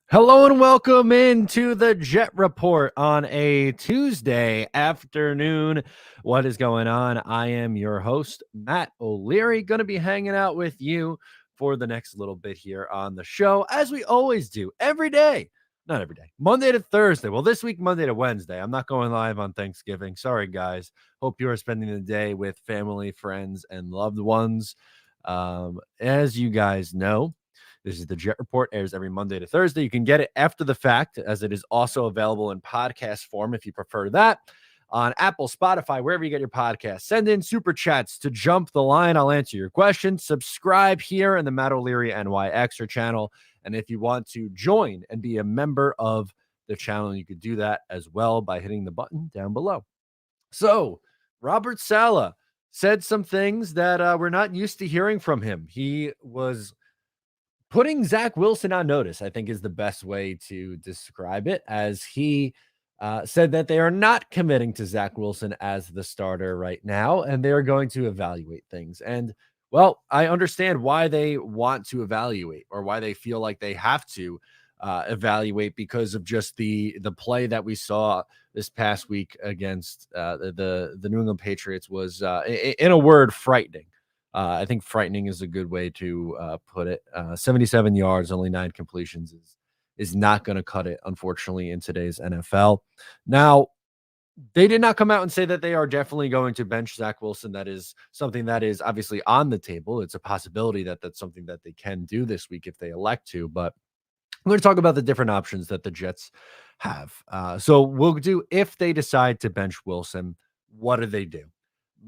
Hello and welcome into the Jet Report on a Tuesday afternoon. What is going on? I am your host, Matt O'Leary, going to be hanging out with you for the next little bit here on the show, as we always do every day. Not every day, Monday to Thursday. Well, this week, Monday to Wednesday. I'm not going live on Thanksgiving. Sorry, guys. Hope you are spending the day with family, friends, and loved ones. As you guys know, this is the Jet Report, airs every Monday to Thursday. You can get it after the fact, as it is also available in podcast form if you prefer that, on Apple, Spotify, wherever you get your podcasts. Send in super chats to jump the line. I'll answer your questions. Subscribe here in the Matt O'Leary NY Extra channel. And if you want to join and be a member of the channel, you could do that as well by hitting the button down below. So, Robert Saleh said some things that we're not used to hearing from him. He was putting Zach Wilson on notice, I think, is the best way to describe it, as he said that they are not committing to Zach Wilson as the starter right now, and they are going to evaluate things. And, well, I understand why they want to evaluate, or why they feel like they have to evaluate, because of just the play that we saw this past week against the New England Patriots was, in a word, frightening. I think frightening is a good way to put it. 77 yards, only 9 completions is not going to cut it, unfortunately, in today's NFL. Now, they did not come out and say that they are definitely going to bench Zach Wilson. That is something that is obviously on the table. It's a possibility that that's something that they can do this week if they elect to. But I'm going to talk about the different options that the Jets have. So we'll do, if they decide to bench Wilson, what do they do?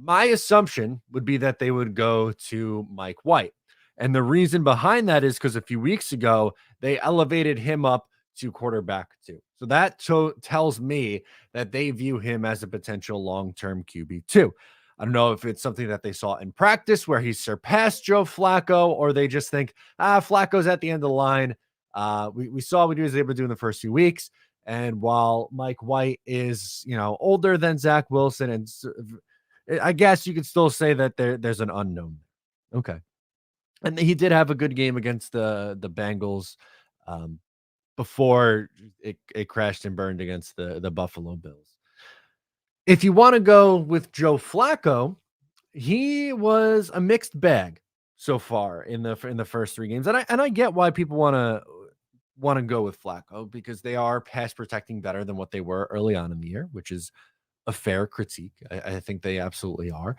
My assumption would be that they would go to Mike White. And the reason behind that is because a few weeks ago, they elevated him up to quarterback two. So that tells me that they view him as a potential long-term QB2. I don't know if it's something that they saw in practice where he surpassed Joe Flacco, or they just think, Flacco's at the end of the line. We saw what he was able to do in the first few weeks. And while Mike White is, older than Zach Wilson, and I guess you could still say that there's an unknown. Okay. And he did have a good game against the Bengals before it crashed and burned against the Buffalo Bills. If you want to go with Joe Flacco, he was a mixed bag so far in the first 3 games. And I get why people want to go with Flacco, because they are pass protecting better than what they were early on in the year, which is a fair critique. I think they absolutely are.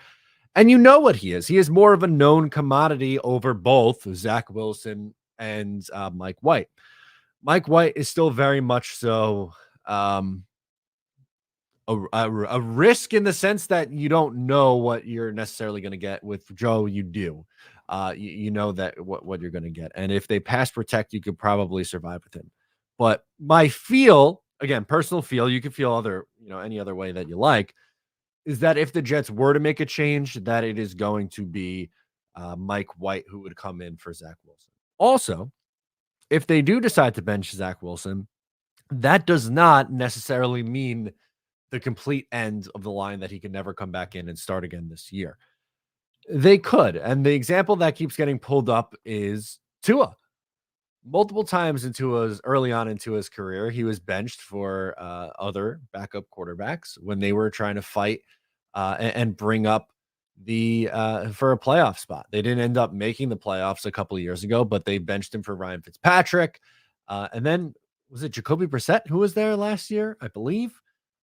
And you know what he is. He is more of a known commodity over both Zach Wilson and Mike White. Mike White is still very much so a risk, in the sense that you don't know what you're necessarily going to get. With Joe, you do. You know that what you're going to get. And if they pass protect, you could probably survive with him. But my feel, again, personal feel, you can feel any other way that you like, is that if the Jets were to make a change, that it is going to be Mike White who would come in for Zach Wilson. Also, if they do decide to bench Zach Wilson, that does not necessarily mean the complete end of the line, that he could never come back in and start again this year. They could. And the example that keeps getting pulled up is Tua. Multiple times early on in Tua's career, he was benched for other backup quarterbacks when they were trying to fight and bring up for a playoff spot. They didn't end up making the playoffs a couple of years ago, but they benched him for Ryan Fitzpatrick. And then was it Jacoby Brissett who was there last year, I believe?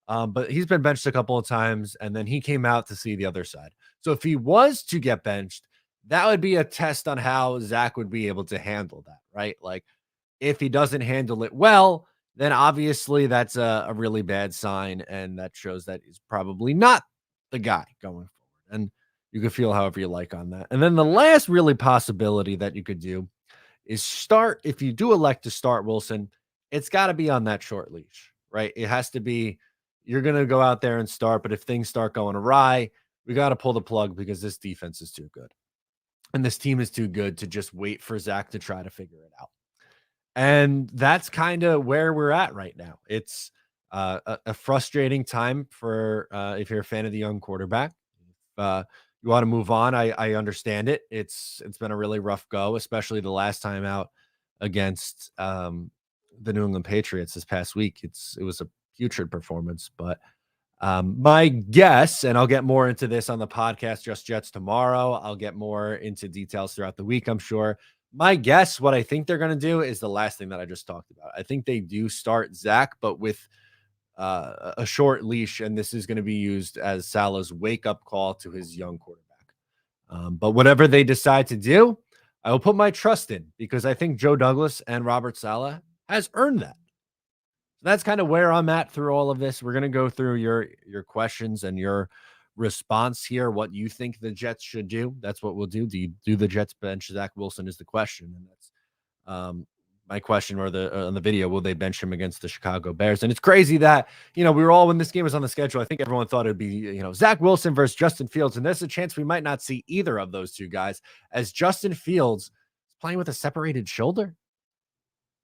But he's been benched a couple of times, and then he came out to see the other side. So if he was to get benched, that would be a test on how Zach would be able to handle that, right? Like, if he doesn't handle it well, then obviously that's a really bad sign, and that shows that he's probably not the guy going forward. And you can feel however you like on that. And then the last really possibility that you could do is start, if you do elect to start Wilson, it's got to be on that short leash, right? It has to be, you're going to go out there and start, but if things start going awry, we got to pull the plug, because this defense is too good. And this team is too good to just wait for Zach to try to figure it out. And that's kind of where we're at right now. It's a frustrating time for if you're a fan of the young quarterback. You want to move on, I understand it. It's been a really rough go, especially the last time out against the New England Patriots this past week. It was a putrid performance, but my guess, and I'll get more into this on the podcast, Just Jets, tomorrow. I'll get more into details throughout the week, I'm sure. My guess, what I think they're going to do is the last thing that I just talked about. I think they do start Zach, but with a short leash, and this is going to be used as Salah's wake up call to his young quarterback. But whatever they decide to do, I will put my trust in because I think Joe Douglas and Robert Saleh has earned that. So that's kind of where I'm at through all of this. We're going to go through your questions and your response here, what you think the Jets should do. That's what we'll do. Do the Jets bench Zach Wilson is the question. And that's my question, or the on the video, will they bench him against the Chicago Bears? And it's crazy that, we were all, when this game was on the schedule, I think everyone thought it'd be, Zach Wilson versus Justin Fields. And there's a chance we might not see either of those two guys, as Justin Fields is playing with a separated shoulder.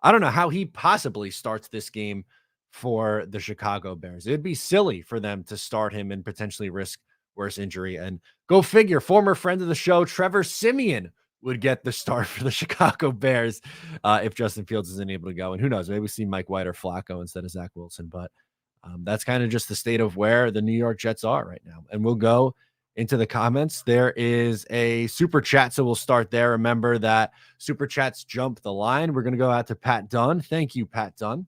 I don't know how he possibly starts this game for the Chicago Bears. It'd be silly for them to start him and potentially risk worse injury. And go figure, former friend of the show, Trevor Siemian, would get the start for the Chicago Bears if Justin Fields isn't able to go. And who knows, maybe we see Mike White or Flacco instead of Zach Wilson. But that's kind of just the state of where the New York Jets are right now. And we'll go into the comments. There is a super chat, so we'll start there. Remember that super chats jump the line. We're going to go out to Pat Dunn. Thank you, Pat Dunn.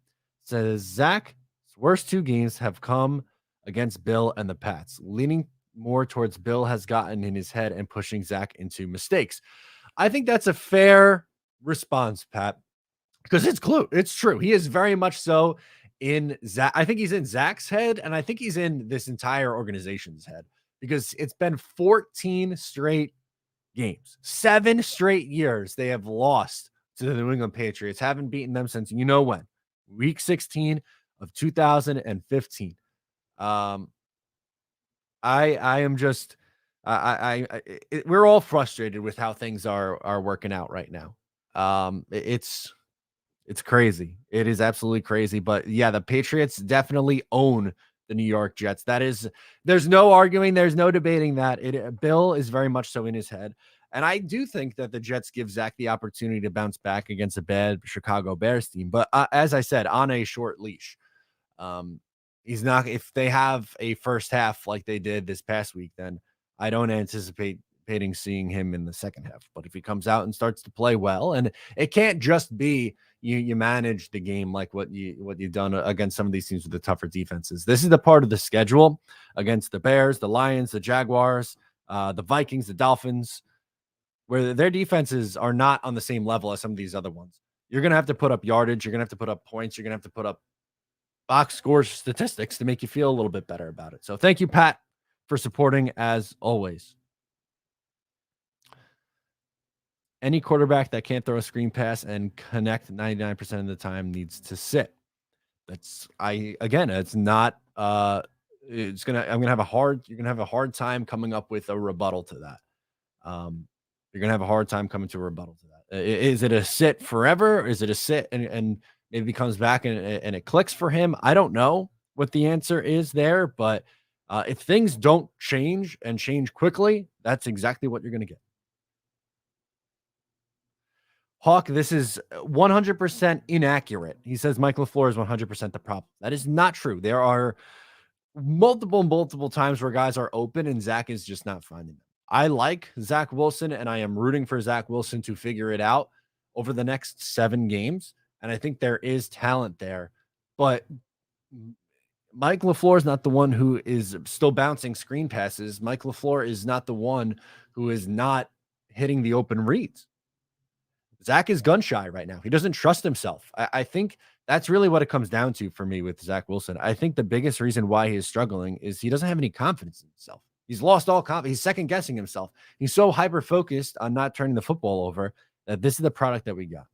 It says, Zach's worst two games have come against Bill and the Pats. Leaning more towards Bill has gotten in his head and pushing Zach into mistakes. I think that's a fair response, Pat, because it's true. He is very much so in Zach. I think he's in Zach's head, and I think he's in this entire organization's head, because it's been 14 straight games, 7 straight years they have lost to the New England Patriots, haven't beaten them since when? Week 16 of 2015. I am just we're all frustrated with how things are working out right now. It's crazy. It is absolutely crazy. But yeah, the Patriots definitely own the New York Jets. There's no arguing, there's no debating that. Bill is very much so in his head. And I do think that the Jets give Zach the opportunity to bounce back against a bad Chicago Bears team. But as I said, on a short leash. He's not, if they have a first half like they did this past week, then I don't anticipate seeing him in the second half. But if he comes out and starts to play well, and it can't just be you manage the game like what you've done against some of these teams with the tougher defenses. This is the part of the schedule against the Bears, the Lions, the Jaguars, the Vikings, the Dolphins, where their defenses are not on the same level as some of these other ones. You're going to have to put up yardage. You're going to have to put up points. You're going to have to put up box score statistics to make you feel a little bit better about it. So thank you, Pat, for supporting as always. Any quarterback that can't throw a screen pass and connect 99% of the time needs to sit. It's not you're going to have a hard time coming up with a rebuttal to that. You're going to have a hard time coming to a rebuttal to that. Is it a sit forever? Is it a sit and maybe comes back and it clicks for him? I don't know what the answer is there, but if things don't change and change quickly, that's exactly what you're going to get. Hawk, this is 100% inaccurate. He says Mike LaFleur is 100% the problem. That is not true. There are multiple times where guys are open and Zach is just not finding them. I like Zach Wilson, and I am rooting for Zach Wilson to figure it out over the next 7 games. And I think there is talent there. But Mike LaFleur is not the one who is still bouncing screen passes. Mike LaFleur is not the one who is not hitting the open reads. Zach is gun shy right now. He doesn't trust himself. I think that's really what it comes down to for me with Zach Wilson. I think the biggest reason why he is struggling is he doesn't have any confidence in himself. He's lost all confidence. He's second guessing himself. He's so hyper focused on not turning the football over that this is the product that we got.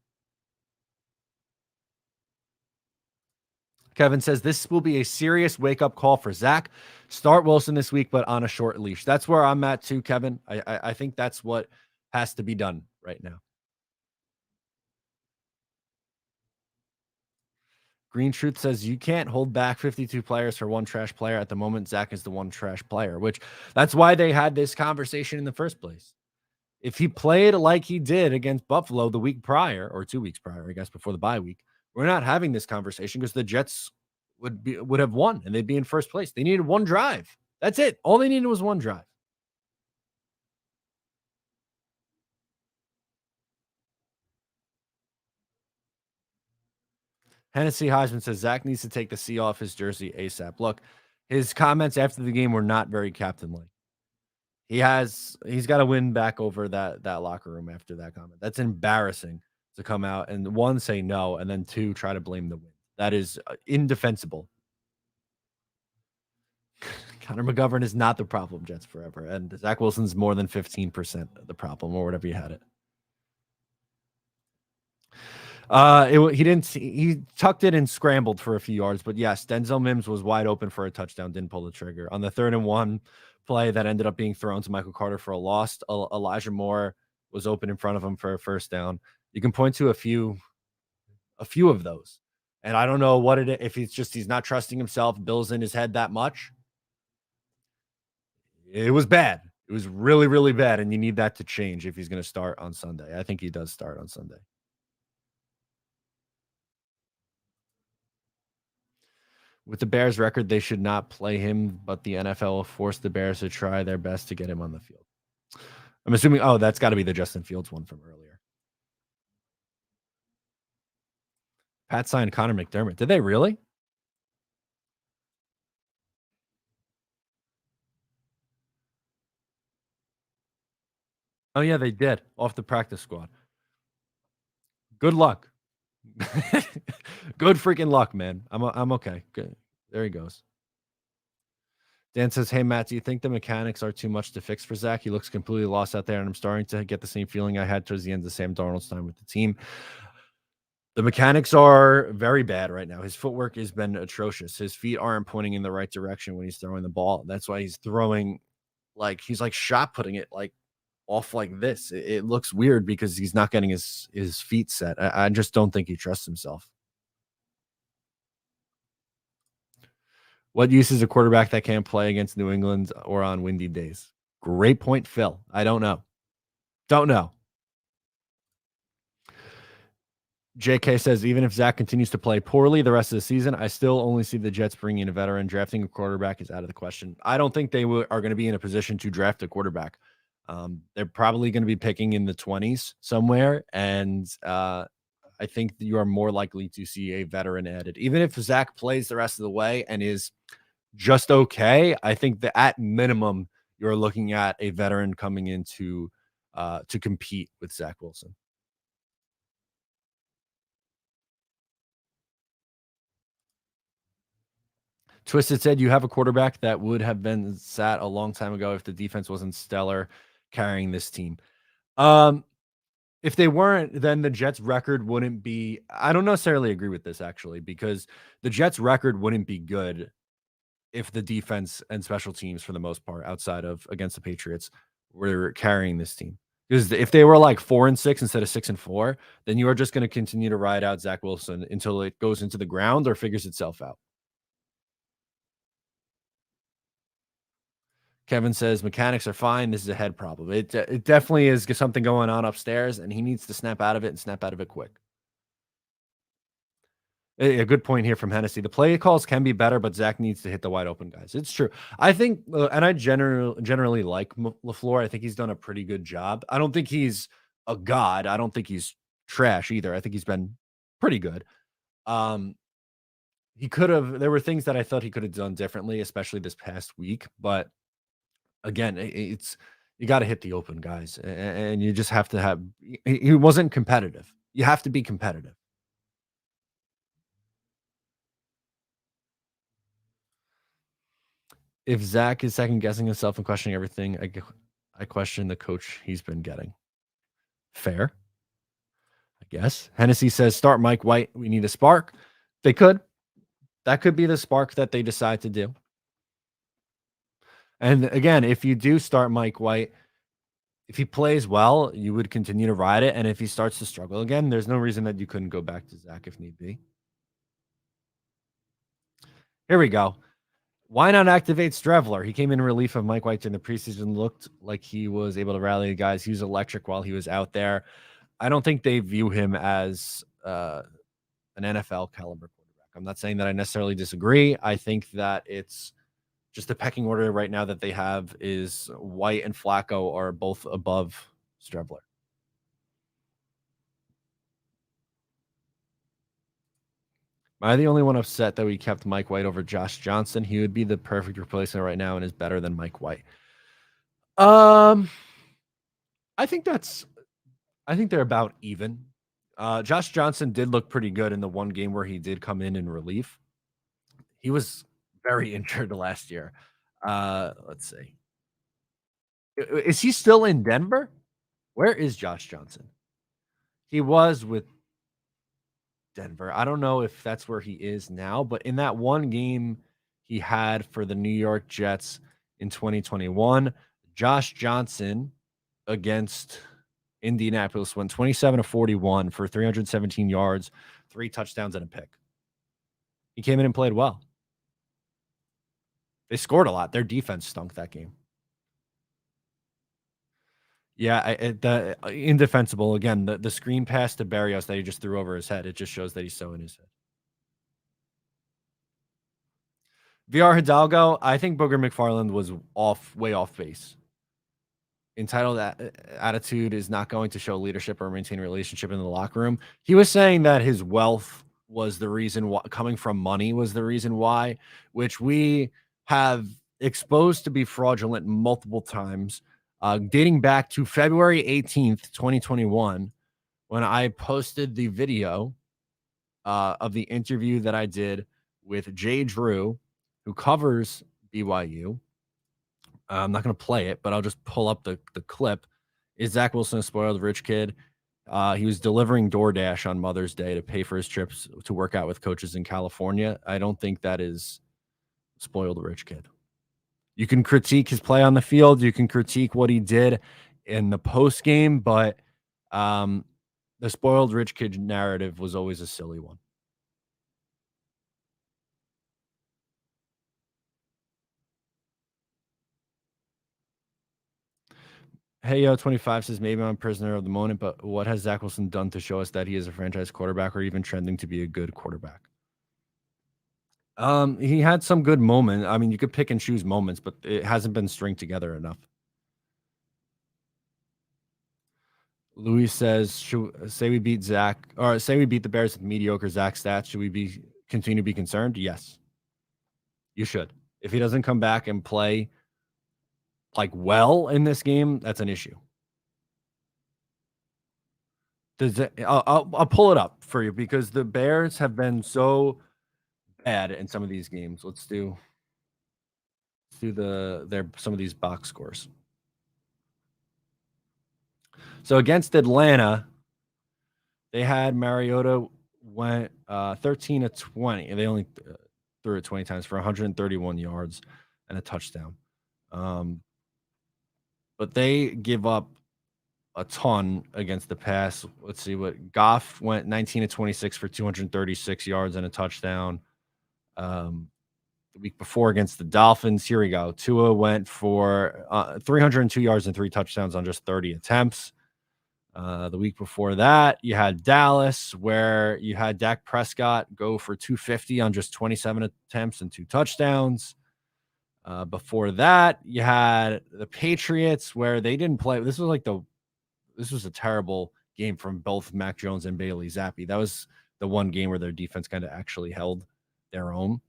Kevin says this will be a serious wake-up call for Zach. Start Wilson this week, but on a short leash. That's where I'm at too, Kevin. I think that's what has to be done right now. Green Truth says you can't hold back 52 players for one trash player. At the moment, Zach is the one trash player, which that's why they had this conversation in the first place. If he played like he did against Buffalo the week prior, or 2 weeks prior, I guess, before the bye week, we're not having this conversation because the Jets would have won and they'd be in first place. They needed one drive. That's it. All they needed was one drive. Hennessy Heisman says Zach needs to take the C off his jersey ASAP. Look, his comments after the game were not very captain-like. He's got to win back over that locker room after that comment. That's embarrassing to come out and one say no and then two try to blame the win. That is indefensible. Connor McGovern is not the problem, Jets forever, and Zach Wilson's more than 15% of the problem, or whatever you had it. He tucked it and scrambled for a few yards, but yes, Denzel Mims was wide open for a touchdown, didn't pull the trigger. On the 3rd and 1 play that ended up being thrown to Michael Carter for a loss, Elijah Moore was open in front of him for a first down. You can point to a few of those. And I don't know what if he's not trusting himself, Bill's in his head that much. It was bad. It was really, really bad, and you need that to change if he's going to start on Sunday. I think he does start on Sunday. With the Bears record, they should not play him, but the NFL will force the Bears to try their best to get him on the field. I'm assuming, that's got to be the Justin Fields one from earlier. Pat signed Connor McDermott. Did they really? Oh, yeah, they did. Off the practice squad. Good luck. Good freaking luck, man. I'm okay. Good. There he goes. Dan says, "Hey Matt, do you think the mechanics are too much to fix for Zach? He looks completely lost out there, and I'm starting to get the same feeling I had towards the end of Sam Darnold's time with the team. The mechanics are very bad right now. His footwork has been atrocious. His feet aren't pointing in the right direction when he's throwing the ball. That's why he's throwing he's like shot putting it like off like this. It looks weird because he's not getting his feet set. I just don't think he trusts himself." What use is a quarterback that can't play against New England or on windy days? Great point, Phil. I don't know. Don't know. JK says, even if Zach continues to play poorly the rest of the season, I still only see the Jets bringing in a veteran. Drafting a quarterback is out of the question. I don't think they are going to be in a position to draft a quarterback. They're probably going to be picking in the 20s somewhere. And I think that you are more likely to see a veteran added. Even if Zach plays the rest of the way and is just okay, I think that at minimum, you're looking at a veteran coming in to compete with Zach Wilson. Twisted said, "You have a quarterback that would have been sat a long time ago if the defense wasn't stellar carrying this team." If they weren't, then the Jets record wouldn't be. I don't necessarily agree with this actually, because the Jets record wouldn't be good if the defense and special teams, for the most part, outside of against the Patriots, were carrying this team. Because if they were like 4-6 instead of 6-4, then you are just going to continue to ride out Zach Wilson until it goes into the ground or figures itself out. Kevin says mechanics are fine. This is a head problem. It definitely is something going on upstairs, and he needs to snap out of it and snap out of it quick. A good point here from Hennessy. The play calls can be better, but Zach needs to hit the wide open guys. It's true. I think, and I generally like LaFleur. I think he's done a pretty good job. I don't think he's a god. I don't think he's trash either. I think he's been pretty good. He could have. There were things that I thought he could have done differently, especially this past week. But again, it's you got to hit the open guys, and you just have to have. He wasn't competitive. You have to be competitive. If Zach is second guessing himself and questioning everything, I question the coach he's been getting. Fair, I guess. Hennessy says, "Start Mike White. We need a spark." They could. That could be the spark that they decide to do. And again, if you do start Mike White, if he plays well, you would continue to ride it. And if he starts to struggle again, there's no reason that you couldn't go back to Zach if need be. Here we go. Why not activate Strevler? He came in relief of Mike White in the preseason, looked like he was able to rally the guys. He was electric while he was out there. I don't think they view him as an NFL caliber quarterback. I'm not saying that I necessarily disagree. I think that it's just the pecking order right now that they have is White and Flacco are both above Strebler. Am I the only one upset that we kept Mike White over Josh Johnson? He would be the perfect replacement right now and is better than Mike White. Um, I think they're about even. Josh Johnson did look pretty good in the one game where he did come in relief. He was very injured last year. Let's see. Is he still in Denver? Where is Josh Johnson? He was with Denver. I don't know if that's where he is now, but in that one game he had for the New York Jets in 2021, Josh Johnson against Indianapolis went 27-41 for 317 yards, 3 touchdowns, and a pick. He came in and played well. They scored a lot. Their defense stunk that game. Yeah, the indefensible again. The screen pass to Barrios that he just threw over his head. It just shows that he's so in his head. VR Hidalgo, I think Booger McFarland was way off base. Entitled attitude is not going to show leadership or maintain a relationship in the locker room. He was saying that his wealth was the reason why, coming from money was the reason why, which we have exposed to be fraudulent multiple times, dating back to February 18th, 2021, when I posted the video of the interview that I did with Jay Drew, who covers BYU. I'm not going to play it, but I'll just pull up the clip. Is Zach Wilson a spoiled rich kid? He was delivering DoorDash on Mother's Day to pay for his trips to work out with coaches in California. I don't think that is spoiled rich kid. You can critique his play on the field. You can critique what he did in the post game, but the spoiled rich kid narrative was always a silly one. Hey, yo, 25 says, maybe I'm a prisoner of the moment, but what has Zach Wilson done to show us that he is a franchise quarterback or even trending to be a good quarterback? He had some good moments. I mean, you could pick and choose moments, but it hasn't been stringed together enough. Louis says, say we beat the Bears with mediocre Zach stats. Should we continue to be concerned? Yes. You should. If he doesn't come back and play like well in this game, that's an issue. I'll pull it up for you because the Bears have been so bad in some of these games. Let's do some of these box scores. So against Atlanta, they had Mariota went 13 of 20. They only threw it 20 times for 131 yards and a touchdown. But they give up a ton against the pass. Let's see what Goff went 19 of 26 for 236 yards and a touchdown. The week before against the Dolphins, here we go. Tua went for 302 yards and 3 touchdowns on just 30 attempts. The week before that, you had Dallas, where you had Dak Prescott go for 250 on just 27 attempts and 2 touchdowns. Before that, you had the Patriots, where they didn't play. This was a terrible game from both Mac Jones and Bailey Zappi. That was the one game where their defense kind of actually held their own.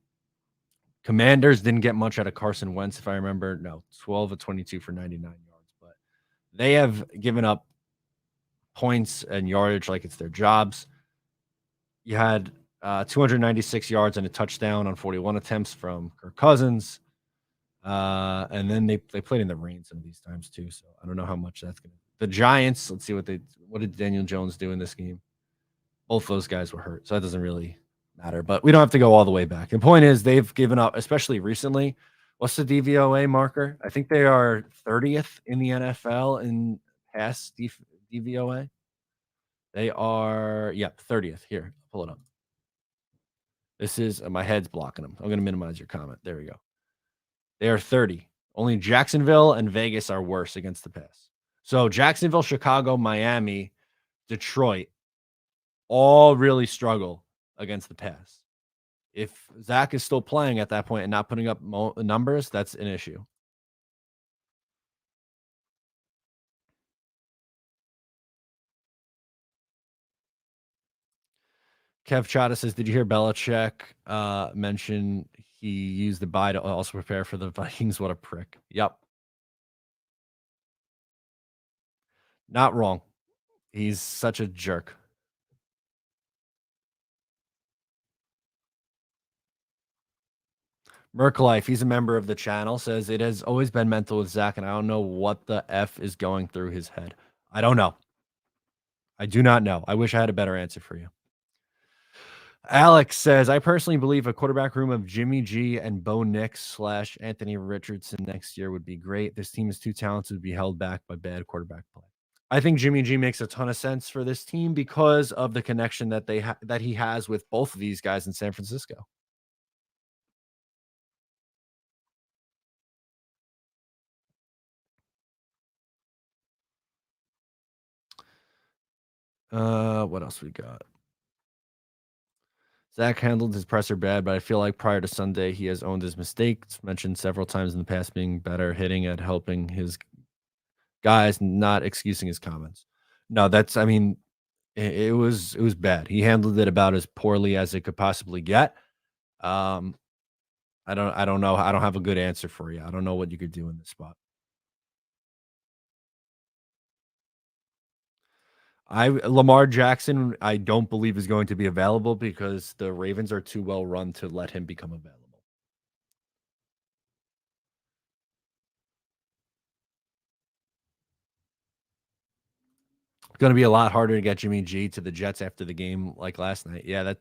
Commanders didn't get much out of Carson Wentz, if I remember. No, 12 of 22 for 99 yards. But they have given up points and yardage like it's their jobs. You had 296 yards and a touchdown on 41 attempts from Kirk Cousins. And then they played in the rain some of these times too. So I don't know how much that's going to. The Giants, let's see what did Daniel Jones do in this game? Both those guys were hurt, so that doesn't really matter. But we don't have to go all the way back. The point is they've given up, especially recently. What's the DVOA marker? I think they are 30th in the NFL in pass DVOA. They are, 30th. Here, pull it up. This is my head's blocking them. I'm going to minimize your comment. There we go. They are 30. Only Jacksonville and Vegas are worse against the pass. So Jacksonville, Chicago, Miami, Detroit all really struggle against the pass. If Zach is still playing at that point and not putting up numbers, that's an issue. Kev Chata says, "Did you hear Belichick mention he used the bye to also prepare for the Vikings? What a prick." Yep, not wrong. He's such a jerk. Merk Life, he's a member of the channel, says it has always been mental with Zach, and I don't know what the F is going through his head. I don't know. I do not know. I wish I had a better answer for you. Alex says, I personally believe a quarterback room of Jimmy G and Bo Nix / Anthony Richardson next year would be great. This team is too talented to be held back by bad quarterback play. I think Jimmy G makes a ton of sense for this team because of the connection that that he has with both of these guys in San Francisco. What else we got? Zach handled his presser bad, but I feel like prior to Sunday, he has owned his mistakes, mentioned several times in the past being better hitting at helping his guys, not excusing his comments. No, that's I mean, it was bad. He handled it about as poorly as it could possibly get. Um, I don't know. I don't have a good answer for you. I don't know what you could do in this spot. I Lamar Jackson, I don't believe is going to be available because the Ravens are too well run to let him become available. It's going to be a lot harder to get Jimmy G to the Jets after the game like last night. Yeah,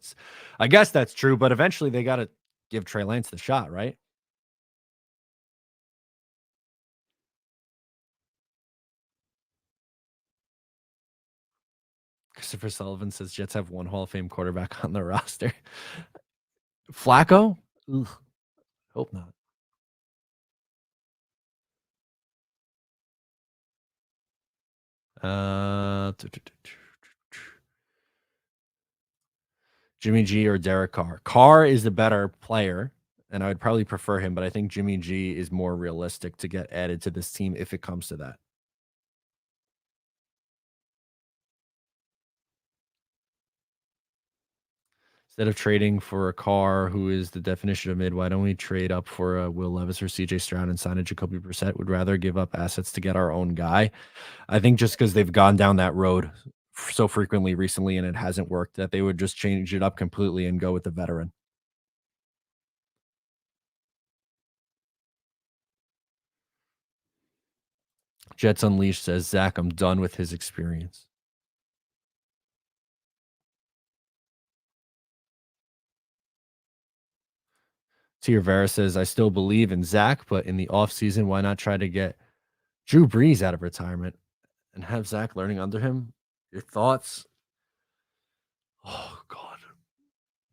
I guess that's true, but eventually they got to give Trey Lance the shot, right? Christopher Sullivan says Jets have one Hall of Fame quarterback on the roster. Flacco? Ugh, hope not. Uh, Jimmy G or Derek Carr. Carr is the better player, and I would probably prefer him, but I think Jimmy G is more realistic to get added to this team if it comes to that. Instead of trading for a Carr, who is the definition of mid, why don't we trade up for a Will Levis or CJ Stroud and sign a Jacoby Brissett? Would rather give up assets to get our own guy. I think just because they've gone down that road so frequently recently and it hasn't worked, that they would just change it up completely and go with the veteran. Jets Unleashed says, Zach, I'm done with his experience. Tier Vera says, I still believe in Zach, but in the offseason, why not try to get Drew Brees out of retirement and have Zach learning under him? Your thoughts? Oh, God.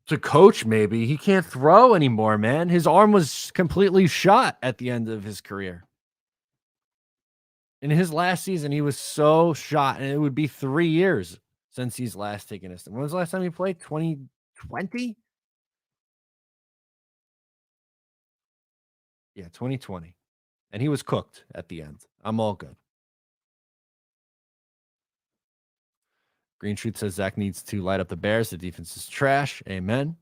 To coach, maybe. He can't throw anymore, man. His arm was completely shot at the end of his career. In his last season, he was so shot, and it would be 3 years since he's last taken a step. When was the last time he played? 2020? Yeah, 2020. And he was cooked at the end. I'm all good. Green Truth says Zach needs to light up the Bears. The defense is trash. Amen.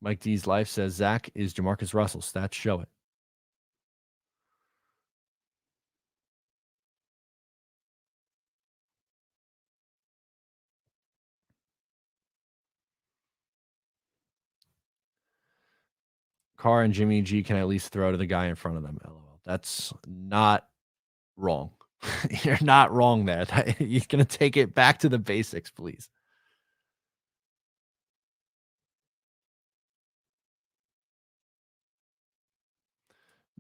Mike D's Life says Zach is Jamarcus Russell. Stats show it. Carr and Jimmy G can at least throw to the guy in front of them. LOL. That's not wrong. You're not wrong there. You're going to take it back to the basics, please.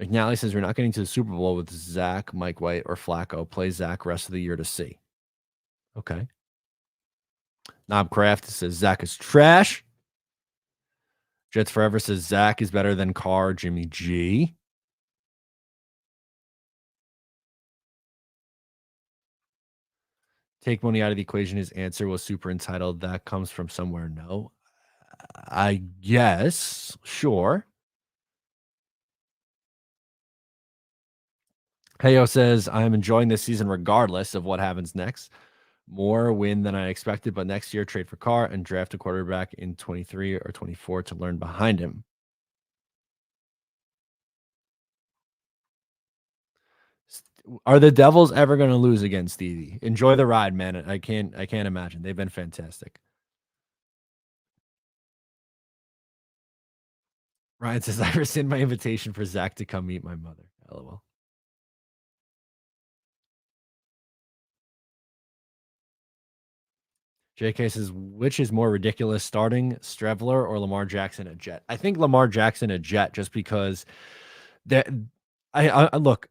McNally says we're not getting to the Super Bowl with Zach, Mike White, or Flacco. Play Zach rest of the year to see. Okay. Knobcraft says Zach is trash. Jets Forever says Zach is better than Carr, Jimmy G. Take money out of the equation. His answer was super entitled. That comes from somewhere. No, I guess. Sure. Heyo says, I'm enjoying this season regardless of what happens next. More win than I expected, but next year trade for Carr and draft a quarterback in 23 or 24 to learn behind him. Are the Devils ever going to lose again, Stevie? Enjoy the ride, man. I can't imagine. They've been fantastic. Ryan says, I rescind my invitation for Zach to come meet my mother. LOL. JK says, which is more ridiculous, starting Strevler or Lamar Jackson at Jet? I think Lamar Jackson at Jet, just because that I look,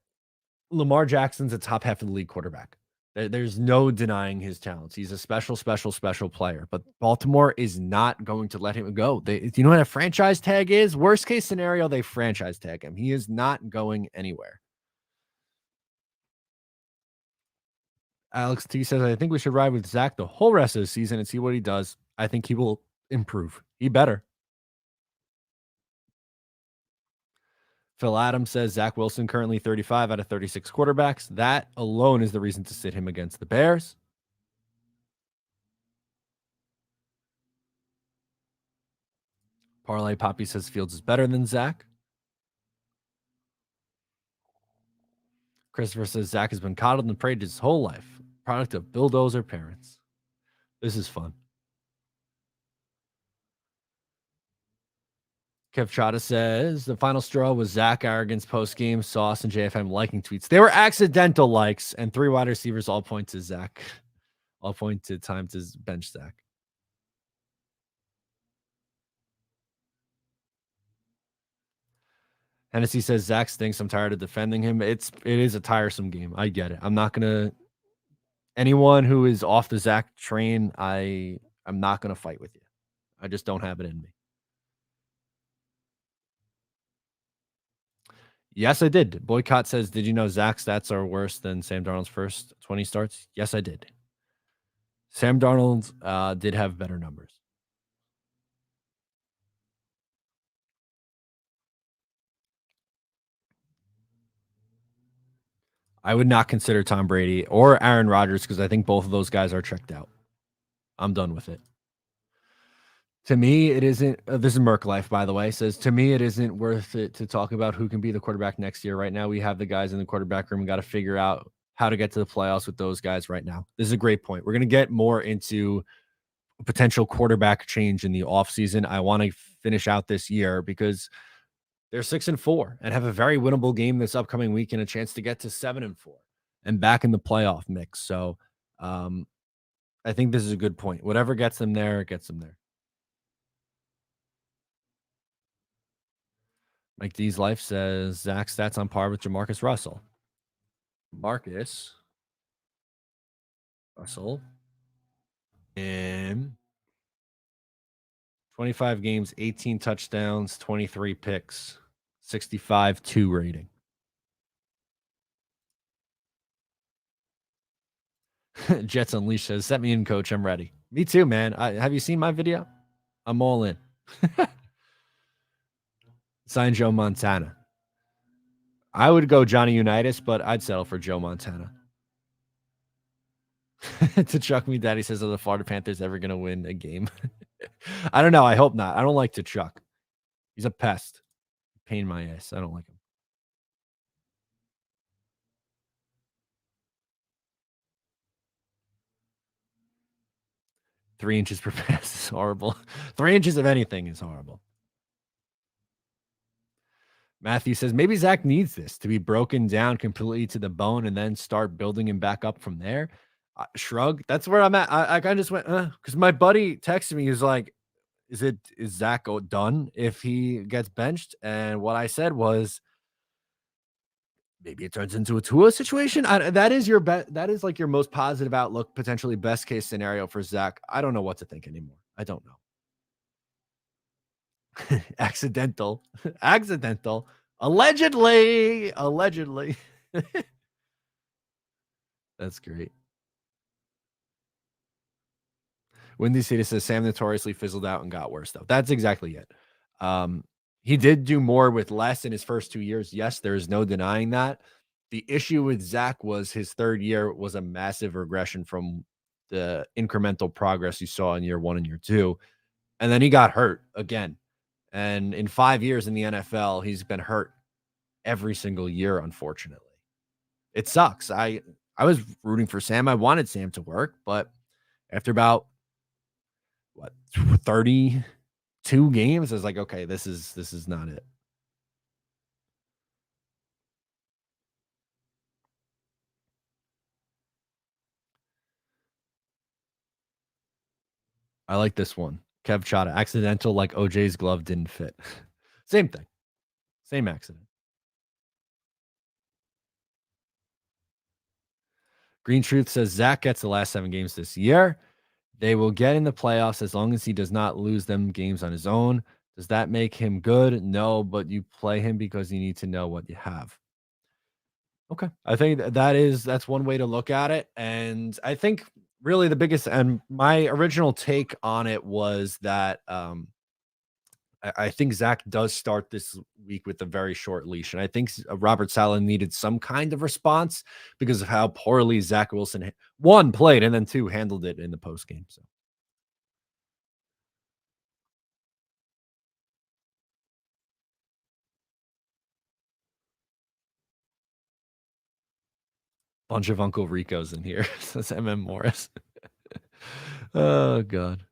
Lamar Jackson's a top half of the league quarterback. There's no denying his talents. He's a special, special, special player. But Baltimore is not going to let him go. You know what a franchise tag is? Worst case scenario, they franchise tag him. He is not going anywhere. Alex T says, I think we should ride with Zach the whole rest of the season and see what he does. I think he will improve. He better. Phil Adams says Zach Wilson currently 35 out of 36 quarterbacks. That alone is the reason to sit him against the Bears. Parlay Poppy says Fields is better than Zach. Christopher says Zach has been coddled and prayed his whole life. Product of bulldozer parents. This is fun. Kev Chada says the final straw was Zach Arrogance post game, Sauce, and JFM liking tweets. They were accidental likes, and 3 wide receivers all point to Zach. All point to time to bench Zach. Hennessy says Zach stinks. I'm tired of defending him. It is a tiresome game. I get it. I'm not gonna anyone who is off the Zach train. I'm not gonna fight with you. I just don't have it in me. Yes, I did. Boycott says, did you know Zach's stats are worse than Sam Darnold's first 20 starts? Yes, I did. Sam Darnold did have better numbers. I would not consider Tom Brady or Aaron Rodgers because I think both of those guys are checked out. I'm done with it. To me, it isn't. This is Merc Life, by the way. Says to me, it isn't worth it to talk about who can be the quarterback next year. Right now, we have the guys in the quarterback room. We got to figure out how to get to the playoffs with those guys right now. This is a great point. We're going to get more into potential quarterback change in the offseason. I want to finish out this year because they're 6-4 and have a very winnable game this upcoming week and a chance to get to 7-4 and back in the playoff mix. So I think this is a good point. Whatever gets them there, it gets them there. Mike D's Life says Zach stats on par with Jamarcus Russell. Marcus Russell in 25 games, 18 touchdowns, 23 picks, 65-2 rating. Jets Unleashed says, set me in, coach. I'm ready. Me too, man. Have you seen my video? I'm all in. Sign Joe Montana. I would go Johnny Unitas, but I'd settle for Joe Montana. To Chuck Me Daddy says, are the Florida Panthers ever going to win a game? I don't know. I hope not. I don't like to Chuck. He's a pest. Pain in my ass. I don't like him. Three inches per pass is horrible. 3 inches of anything is horrible. Matthew says, maybe Zach needs this to be broken down completely to the bone and then start building him back up from there. Shrug. That's where I'm at. I kind of just went, because my buddy texted me. He's like, is Zach done if he gets benched? And what I said was, maybe it turns into a Tua situation. That is your bet. That is like your most positive outlook, potentially best case scenario for Zach. I don't know what to think anymore. I don't know. Accidental. Allegedly. That's great. Windy City says Sam notoriously fizzled out and got worse, though. That's exactly it. Um, he did do more with less in his first 2 years. Yes, there is no denying that. The issue with Zach was his third year was a massive regression from the incremental progress you saw in year one and year two. And then he got hurt again. And in 5 years in the NFL, he's been hurt every single year, unfortunately. It sucks. I was rooting for Sam. I wanted Sam to work, but after about what 32 games, I was like, okay, this is not it. I like this one. Kev Chata, accidental like OJ's glove didn't fit. Same thing. Same accident. Green Truth says Zach gets the last 7 games this year. They will get in the playoffs as long as he does not lose them games on his own. Does that make him good? No, but you play him because you need to know what you have. Okay. I think that's one way to look at it. And I think really the biggest and my original take on it was that I think Zach does start this week with a very short leash. And I think Robert Saleh needed some kind of response because of how poorly Zach Wilson, one, played, and then two, handled it in the post game. So, bunch of Uncle Ricos in here, says MM Morris. Oh, God.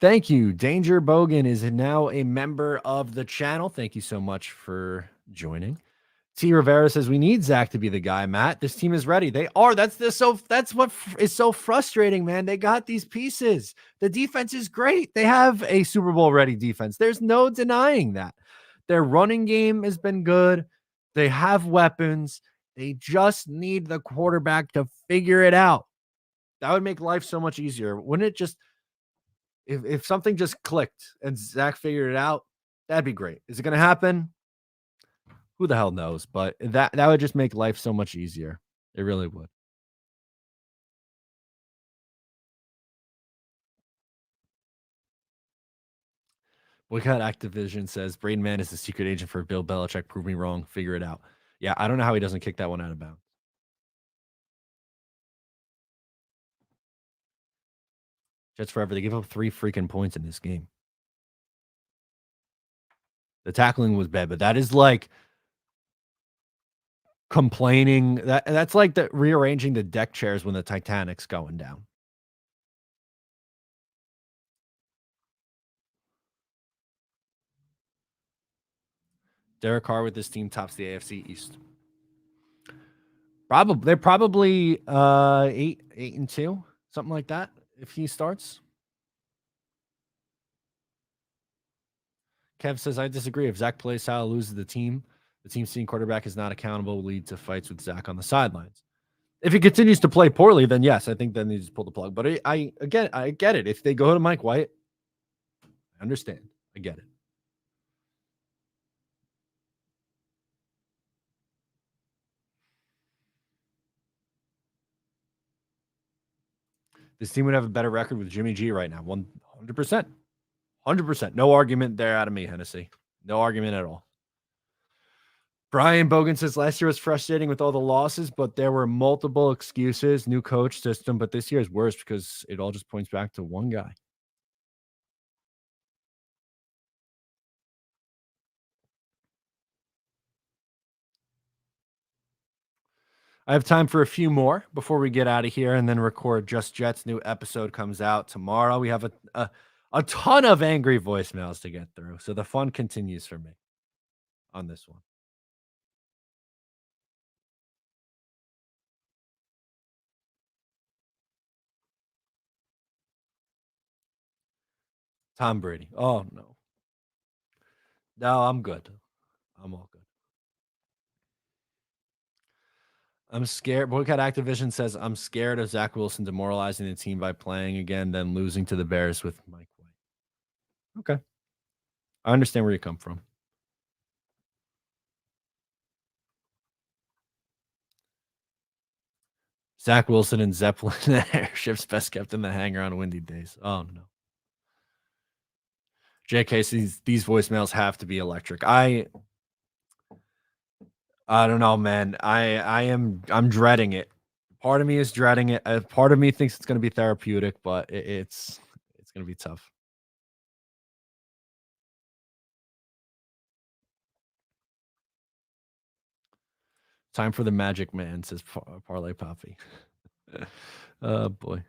Thank you. Danger Bogan is now a member of the channel. Thank you so much for joining. T. Rivera says we need Zach to be the guy. Matt, this team is ready. They are. That's what is so frustrating, man. They got these pieces. The defense is great. They have a Super Bowl ready defense. There's no denying that. Their running game has been good. They have weapons. They just need the quarterback to figure it out. That would make life so much easier. Wouldn't it just if something just clicked and Zach figured it out, that'd be great. Is it going to happen? Who the hell knows? But that would just make life so much easier. It really would. Boycott Activision says Braden Mann is the secret agent for Bill Belichick. Prove me wrong. Figure it out. Yeah, I don't know how he doesn't kick that one out of bounds. Jets forever. They give up 3 freaking points in this game. The tackling was bad, but that is like complaining. That's like the rearranging the deck chairs when the Titanic's going down. Derek Carr with this team tops the AFC East. Probably they're probably 8-2, something like that, if he starts. Kev says I disagree. If Zach plays how loses the team seeing quarterback is not accountable, will lead to fights with Zach on the sidelines. If he continues to play poorly, then yes, I think then they just pull the plug. But I get it. If they go to Mike White, I understand. I get it. This team would have a better record with Jimmy G right now. 100%. 100%. No argument there out of me, Hennessy. No argument at all. Brian Bogan says last year was frustrating with all the losses, but there were multiple excuses, new coach system, but this year is worse because it all just points back to one guy. I have time for a few more before we get out of here and then record Just Jets. New episode comes out tomorrow. We have a ton of angry voicemails to get through. So the fun continues for me on this one. Tom Brady. Oh no. No, I'm good. I'm all good. I'm scared. Boycott Activision says I'm scared of Zach Wilson demoralizing the team by playing again, then losing to the Bears with Mike White. Okay. I understand where you come from. Zach Wilson and Zeppelin airships best kept in the hangar on windy days. Oh no. JK, these voicemails have to be electric. I don't know, man. I'm dreading it. Part of me is dreading it. Part of me thinks it's going to be therapeutic, but it's going to be tough. Time for the magic man, says Parlay Poppy. Oh boy.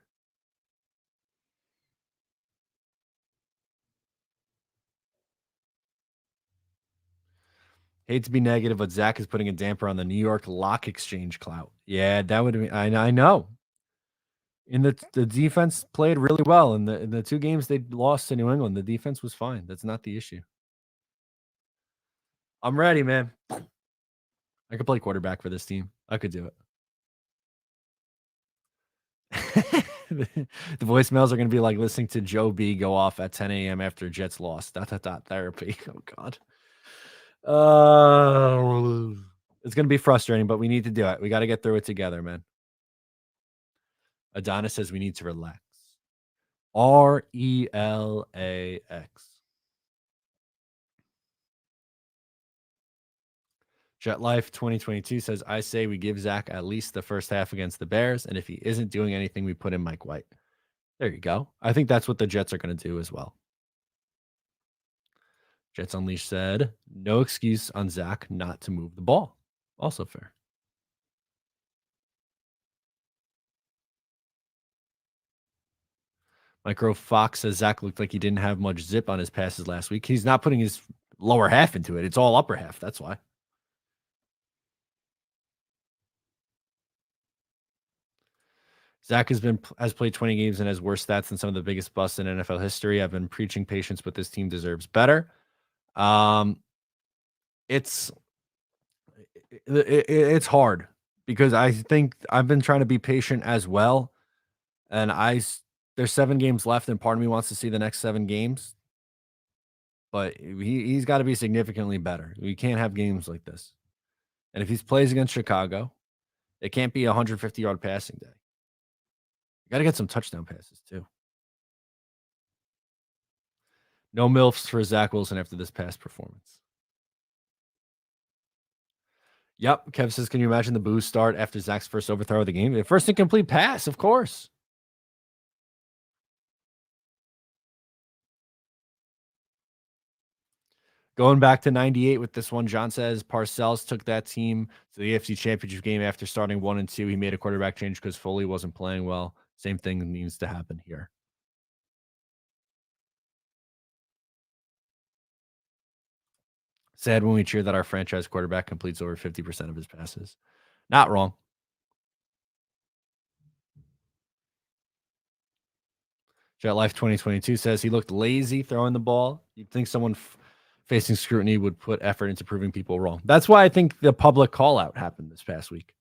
Hate to be negative, but Zach is putting a damper on the New York Lock Exchange clout. Yeah, that would be. I know. In the defense played really well in the two games they lost to New England. The defense was fine. That's not the issue. I'm ready, man. I could play quarterback for this team. I could do it. The voicemails are going to be like listening to Joe B go off at 10 a.m. after Jets lost. Therapy. Oh God. It's going to be frustrating, but we need to do it. We got to get through it together, man. Adonis says we need to relax. RELAX. Jet Life 2022 says, I say we give Zach at least the first half against the Bears, and if he isn't doing anything, we put in Mike White. There you go. I think that's what the Jets are going to do as well. Jets Unleashed said, no excuse on Zach not to move the ball. Also fair. Micro Fox says Zach looked like he didn't have much zip on his passes last week. He's not putting his lower half into it. It's all upper half. That's why. Zach has played 20 games and has worse stats than some of the biggest busts in NFL history. I've been preaching patience, but this team deserves better. It's it's hard because I think I've been trying to be patient as well, and there's 7 games left, and part of me wants to see the next 7 games, but he's got to be significantly better. We can't have games like this, and if he plays against Chicago, it can't be a 150-yard passing day. You got to get some touchdown passes too. No MILFs for Zach Wilson after this past performance. Yep. Kev says, can you imagine the booze start after Zach's first overthrow of the game? The first incomplete pass, of course. Going back to 98 with this one, John says Parcells took that team to the AFC Championship game after starting 1-2. He made a quarterback change because Foley wasn't playing well. Same thing needs to happen here. Sad when we cheer that our franchise quarterback completes over 50% of his passes. Not wrong. Jet Life 2022 says he looked lazy throwing the ball. You'd think someone facing scrutiny would put effort into proving people wrong. That's why I think the public call out happened this past week.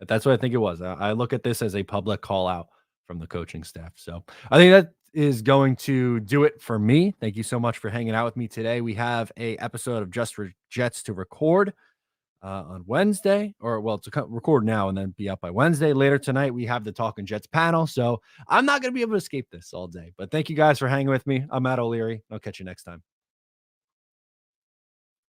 That's what I think it was. I look at this as a public call out from the coaching staff. So I think that is going to do it for me. Thank you so much for hanging out with me today. We have a episode of Just for Jets to record on Wednesday, or well, to record now and then be up by Wednesday. Later tonight, we have the Talking Jets panel. So I'm not going to be able to escape this all day. But thank you guys for hanging with me. I'm Matt O'Leary. I'll catch you next time.